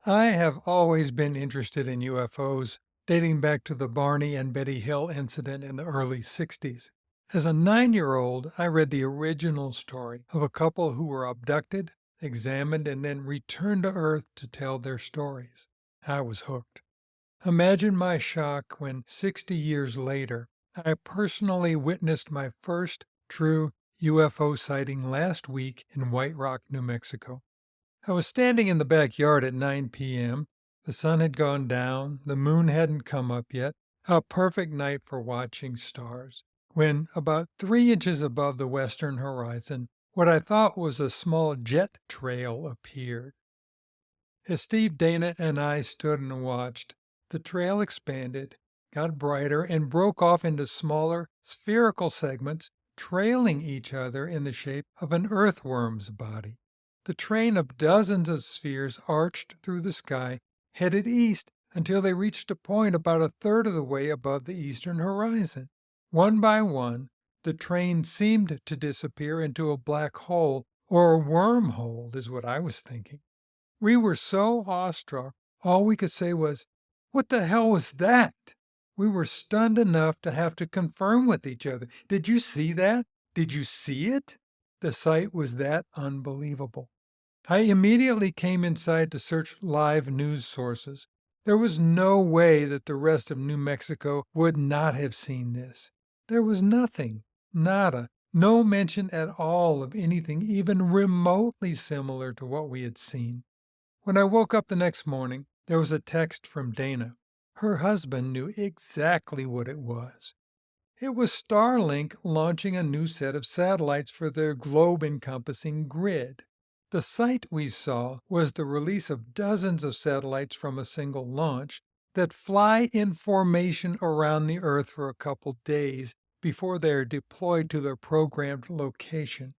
I have always been interested in UFOs, dating back to the Barney and Betty Hill incident in the early 60s. As a 9-year-old, I read the original story of a couple who were abducted, examined, and then returned to Earth to tell their stories. I was hooked. Imagine my shock when 60 years later, I personally witnessed my first true UFO sighting last week in White Rock, New Mexico. I was standing in the backyard at 9 p.m. The sun had gone down, the moon hadn't come up yet, a perfect night for watching stars, when about 3 inches above the western horizon, what I thought was a small jet trail appeared. As Steve, Dana, and I stood and watched, the trail expanded, got brighter, and broke off into smaller, spherical segments, trailing each other in the shape of an earthworm's body. The train of dozens of spheres arched through the sky, headed east until they reached a point about a third of the way above the eastern horizon. One by one, the train seemed to disappear into a black hole, or a wormhole, is what I was thinking. We were so awestruck, all we could say was, "What the hell was that?" We were stunned enough to have to confirm with each other. "Did you see that? Did you see it?" The sight was that unbelievable. I immediately came inside to search live news sources. There was no way that the rest of New Mexico would not have seen this. There was nothing, nada, no mention at all of anything even remotely similar to what we had seen. When I woke up the next morning, there was a text from Dana. Her husband knew exactly what it was. It was Starlink launching a new set of satellites for their globe encompassing grid. The sight we saw was the release of dozens of satellites from a single launch that fly in formation around the Earth for a couple days before they are deployed to their programmed location.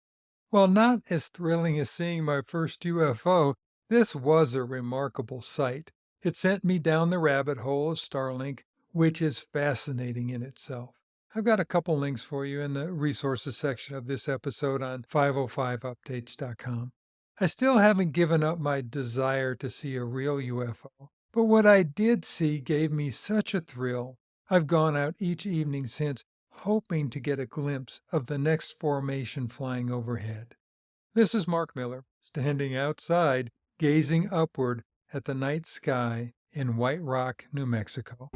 While not as thrilling as seeing my first UFO, this was a remarkable sight. It sent me down the rabbit hole of Starlink, which is fascinating in itself. I've got a couple links for you in the resources section of this episode on 505updates.com. I still haven't given up my desire to see a real UFO, but what I did see gave me such a thrill. I've gone out each evening since, hoping to get a glimpse of the next formation flying overhead. This is Mark Miller, standing outside, gazing upward at the night sky in White Rock, New Mexico.